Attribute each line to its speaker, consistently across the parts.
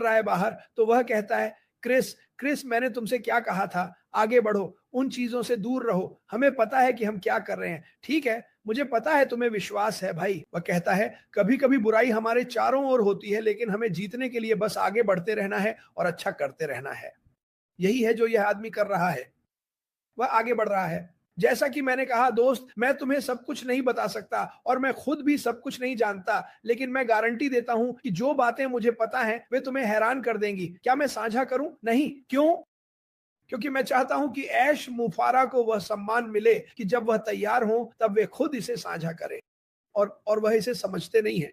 Speaker 1: रहा है बाहर तो वह कहता है, क्रिस क्रिस मैंने तुमसे क्या कहा था, आगे बढ़ो, उन चीजों से दूर रहो, हमें पता है कि हम क्या कर रहे हैं। ठीक है, मुझे पता है तुम्हें विश्वास है भाई। वह कहता है, कभी कभी बुराई हमारे चारों ओर होती है, लेकिन हमें जीतने के लिए बस आगे बढ़ते रहना है और अच्छा करते रहना है। यही है जो यह आदमी कर रहा है, वह आगे बढ़ रहा है। जैसा कि मैंने कहा दोस्त, मैं तुम्हें सब कुछ नहीं बता सकता और मैं खुद भी सब कुछ नहीं जानता, लेकिन मैं गारंटी देता हूं कि जो बातें मुझे पता हैं वे तुम्हें हैरान कर देंगी। क्या मैं साझा करूं? नहीं। क्यों? क्योंकि मैं चाहता हूं कि ऐश मुफारा को वह सम्मान मिले कि जब वह तैयार हो तब वे खुद इसे साझा करें, और वह इसे समझते नहीं है।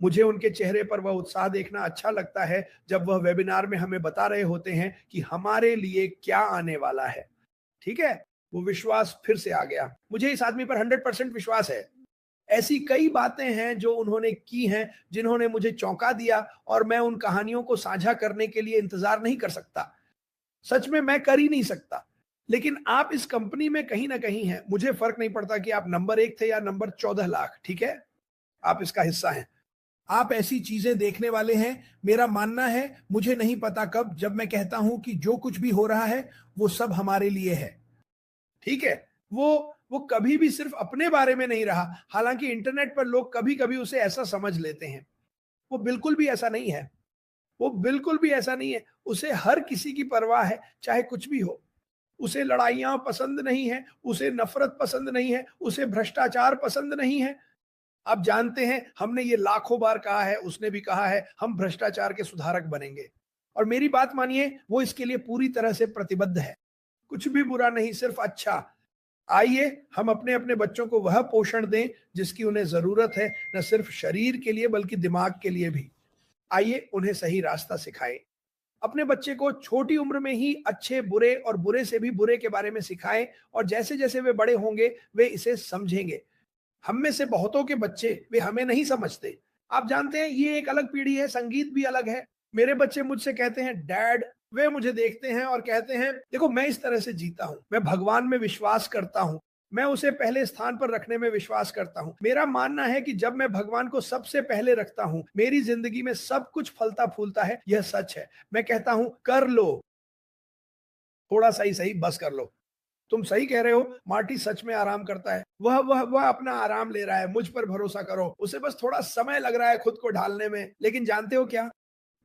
Speaker 1: मुझे उनके चेहरे पर वह उत्साह देखना अच्छा लगता है जब वह वेबिनार में हमें बता रहे होते हैं कि हमारे लिए क्या आने वाला है। ठीक है, वो विश्वास फिर से आ गया। मुझे इस आदमी पर 100% विश्वास है। ऐसी कई बातें हैं जो उन्होंने की हैं जिन्होंने मुझे चौंका दिया, और मैं उन कहानियों को साझा करने के लिए इंतजार नहीं कर सकता। सच में मैं कर ही नहीं सकता। लेकिन आप इस कंपनी में कहीं ना कहीं हैं। मुझे फर्क नहीं पड़ता कि आप नंबर 1 थे या नंबर 14 लाख। ठीक है, आप इसका हिस्सा हैं। आप ऐसी चीजें देखने वाले हैं। मेरा मानना है, मुझे नहीं पता कब, जब मैं कहता हूं कि जो कुछ भी हो रहा है वो सब हमारे लिए है। ठीक है, वो कभी भी सिर्फ अपने बारे में नहीं रहा। हालांकि इंटरनेट पर लोग कभी कभी उसे ऐसा समझ लेते हैं। वो बिल्कुल भी ऐसा नहीं है। वो बिल्कुल भी ऐसा नहीं है। उसे हर किसी की परवाह है, चाहे कुछ भी हो। उसे लड़ाइयां पसंद नहीं है, उसे नफरत पसंद नहीं है, उसे भ्रष्टाचार पसंद नहीं है। आप जानते हैं, हमने ये लाखों बार कहा है, उसने भी कहा है, हम भ्रष्टाचार के सुधारक बनेंगे। और मेरी बात मानिए, वो इसके लिए पूरी तरह से प्रतिबद्ध है। कुछ भी बुरा नहीं, सिर्फ अच्छा। आइए हम अपने अपने बच्चों को वह पोषण दें जिसकी उन्हें जरूरत है, न सिर्फ शरीर के लिए बल्कि दिमाग के लिए भी। आइए उन्हें सही रास्ता सिखाएं। अपने बच्चे को छोटी उम्र में ही अच्छे बुरे और बुरे से भी बुरे के बारे में सिखाएं, और जैसे जैसे वे बड़े होंगे वे इसे समझेंगे। हम में से बहुतों के बच्चे वे हमें नहीं समझते। आप जानते हैं, ये एक अलग पीढ़ी है, संगीत भी अलग है। मेरे बच्चे मुझसे कहते हैं, डैड, वे मुझे देखते हैं और कहते हैं, देखो मैं इस तरह से जीता हूं, मैं भगवान में विश्वास करता हूं, मैं उसे पहले स्थान पर रखने में विश्वास करता हूं। मेरा मानना है कि जब मैं भगवान को सबसे पहले रखता हूं, मेरी जिंदगी में सब कुछ फलता फूलता है। यह सच है। मैं कहता हूं, कर लो, थोड़ा सा ही सही, बस कर लो। तुम सही कह रहे हो, मार्टी सच में आराम करता है। वह अपना आराम ले रहा है। मुझ पर भरोसा करो, उसे बस थोड़ा समय लग रहा है खुद को ढालने में। लेकिन जानते हो क्या,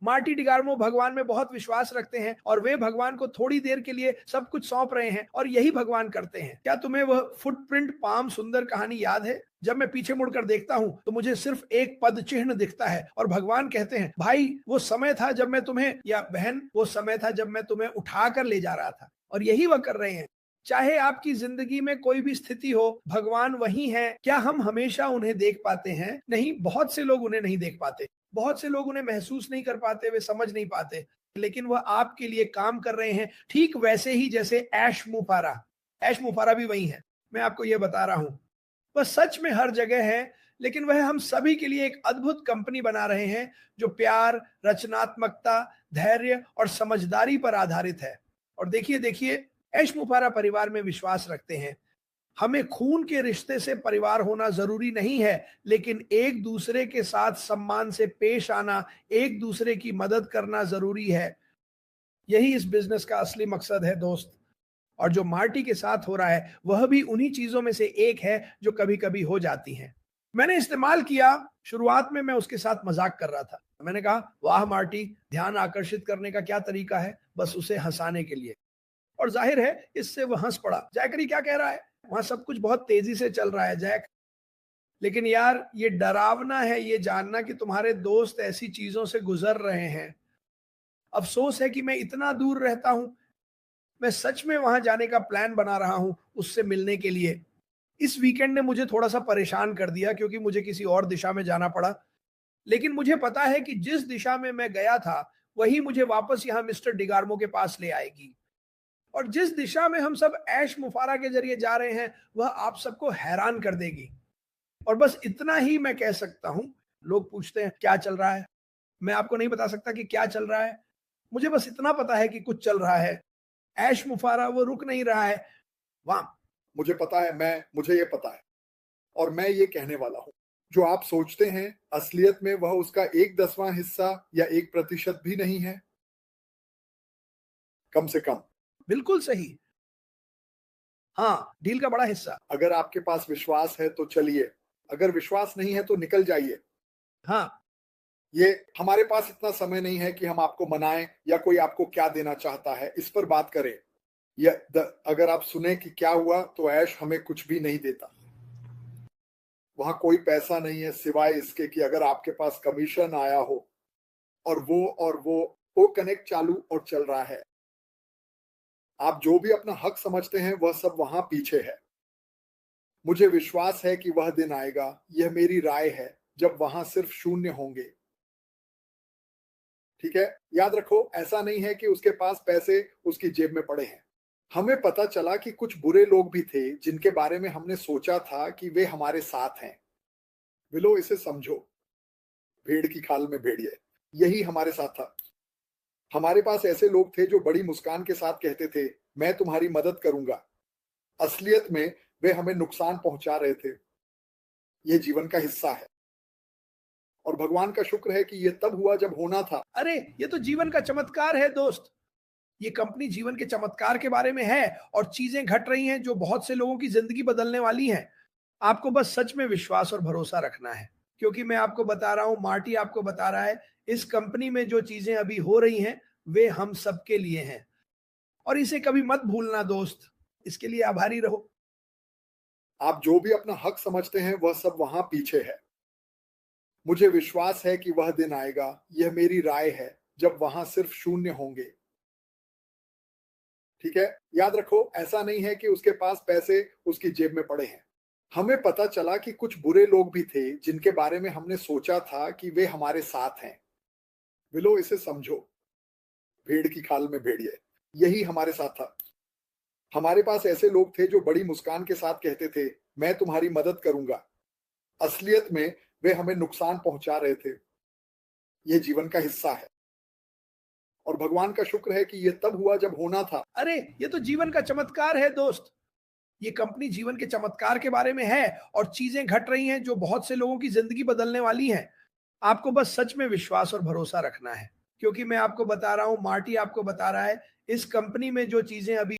Speaker 1: मार्टी डिगार्मो भगवान में बहुत विश्वास रखते हैं, और वे भगवान को थोड़ी देर के लिए सब कुछ सौंप रहे हैं, और यही भगवान करते हैं। क्या तुम्हें वह फुटप्रिंट पाम सुंदर कहानी याद है? जब मैं पीछे मुड़कर देखता हूं तो मुझे सिर्फ एक पद चिन्ह दिखता है, और भगवान कहते हैं, भाई वो समय था जब मैं तुम्हें, या बहन वो समय था जब मैं तुम्हें उठाकर ले जा रहा था। और यही वह कर रहे हैं। चाहे आपकी जिंदगी में कोई भी स्थिति हो, भगवान वही है। क्या हम हमेशा उन्हें देख पाते हैं? नहीं, बहुत से लोग उन्हें नहीं देख पाते। बहुत से लोग उन्हें महसूस नहीं कर पाते, वे समझ नहीं पाते। लेकिन वह आपके लिए काम कर रहे हैं, ठीक वैसे ही जैसे ऐश मुफारा। ऐश मुफारा भी वही है, मैं आपको यह बता रहा हूं। वह सच में हर जगह है, लेकिन वह हम सभी के लिए एक अद्भुत कंपनी बना रहे हैं जो प्यार, रचनात्मकता, धैर्य और समझदारी पर आधारित है। और देखिए देखिए, ऐश मुफारा परिवार में विश्वास रखते हैं। हमें खून के रिश्ते से परिवार होना जरूरी नहीं है, लेकिन एक दूसरे के साथ सम्मान से पेश आना, एक दूसरे की मदद करना जरूरी है। यही इस बिजनेस का असली मकसद है दोस्त। और जो मार्टी के साथ हो रहा है वह भी उन्हीं चीजों में से एक है जो कभी कभी हो जाती हैं। मैंने इस्तेमाल किया। शुरुआत में मैं उसके साथ मजाक कर रहा था। मैंने कहा, वाह मार्टी, ध्यान आकर्षित करने का क्या तरीका है, बस उसे हंसाने के लिए। और जाहिर है इससे वह हंस पड़ा। जैकरी क्या कह रहा है, वहां सब कुछ बहुत तेजी से चल रहा है जैक। लेकिन यार, ये डरावना है ये जानना कि तुम्हारे दोस्त ऐसी चीजों से गुजर रहे हैं। अफसोस है कि मैं इतना दूर रहता हूं। मैं सच में वहां जाने का प्लान बना रहा हूं, उससे मिलने के लिए। इस वीकेंड ने मुझे थोड़ा सा परेशान कर दिया क्योंकि मुझे किसी और दिशा में जाना पड़ा। लेकिन मुझे पता है कि जिस दिशा में मैं गया था वही मुझे वापस यहाँ मिस्टर डिगार्मो के पास ले आएगी। और जिस दिशा में हम सब ऐश मुफारा के जरिए जा रहे हैं वह आप सबको हैरान कर देगी। और बस इतना ही मैं कह सकता हूं। लोग पूछते हैं क्या चल रहा है, मैं आपको नहीं बता सकता कि क्या चल रहा है। मुझे बस इतना पता है कि कुछ चल रहा है। ऐश मुफारा वो रुक नहीं रहा है। वहां
Speaker 2: मुझे पता है, मुझे ये पता है, और मैं ये कहने वाला हूं। जो आप सोचते हैं, असलियत में वह उसका 1/10वां हिस्सा या 1% भी नहीं है? कम से कम।
Speaker 1: बिल्कुल सही। हाँ, डील का बड़ा हिस्सा।
Speaker 2: अगर आपके पास विश्वास है तो चलिए, अगर विश्वास नहीं है तो निकल जाइए।
Speaker 1: हाँ,
Speaker 2: ये हमारे पास इतना समय नहीं है कि हम आपको मनाएं या कोई आपको क्या देना चाहता है, इस पर बात करें। अगर आप सुने कि क्या हुआ तो ऐश हमें कुछ भी नहीं देता। वहां कोई पैसा नहीं है सिवाय इसके कि अगर आपके पास कमीशन आया हो और वो कनेक्ट चालू और चल रहा है। आप जो भी अपना हक समझते हैं वह सब वहां पीछे है। मुझे विश्वास है कि वह दिन आएगा, यह मेरी राय है, जब वहां सिर्फ शून्य होंगे। ठीक है, याद रखो, ऐसा नहीं है कि उसके पास पैसे उसकी जेब में पड़े हैं। हमें पता चला कि कुछ बुरे लोग भी थे जिनके बारे में हमने सोचा था कि वे हमारे साथ हैं। विलो, इसे समझो, भेड़ की खाल में भेड़िए, यही हमारे साथ था। हमारे पास ऐसे लोग थे जो बड़ी मुस्कान के साथ कहते थे, मैं तुम्हारी मदद करूंगा। असलियत में वे हमें नुकसान पहुंचा रहे थे। यह जीवन का हिस्सा है और भगवान का शुक्र है कि यह तब हुआ जब होना था।
Speaker 1: अरे ये तो जीवन का चमत्कार है दोस्त। ये कंपनी जीवन के चमत्कार के बारे में है और चीजें घट रही हैं जो बहुत से लोगों की जिंदगी बदलने वाली हैं। आपको बस सच में विश्वास और भरोसा रखना है, क्योंकि मैं आपको बता रहा हूं, मार्टी आपको बता रहा है, इस कंपनी में जो चीजें अभी हो रही हैं वे हम सबके लिए हैं। और इसे कभी मत भूलना दोस्त। इसके लिए आभारी रहो।
Speaker 2: आप जो भी अपना हक समझते हैं वह सब वहां पीछे है। मुझे विश्वास है कि वह दिन आएगा, यह मेरी राय है, जब वहां सिर्फ शून्य होंगे। ठीक है, याद रखो, ऐसा नहीं है कि उसके पास पैसे उसकी जेब में पड़े हैं। हमें पता चला कि कुछ बुरे लोग भी थे जिनके बारे में हमने सोचा था कि वे हमारे साथ हैं। विलो, इसे समझो, भेड़ की खाल में भेड़िए, यही हमारे साथ था। हमारे पास ऐसे लोग थे जो बड़ी मुस्कान के साथ कहते थे, मैं तुम्हारी मदद करूंगा। असलियत में वे हमें नुकसान पहुंचा रहे थे। यह जीवन का हिस्सा है और भगवान का शुक्र है कि यह तब हुआ जब होना था।
Speaker 1: अरे ये तो जीवन का चमत्कार है दोस्त। ये कंपनी जीवन के चमत्कार के बारे में है और चीजें घट रही हैं जो बहुत से लोगों की जिंदगी बदलने वाली हैं। आपको बस सच में विश्वास और भरोसा रखना है, क्योंकि मैं आपको बता रहा हूं, मार्टी आपको बता रहा है, इस कंपनी में जो चीजें अभी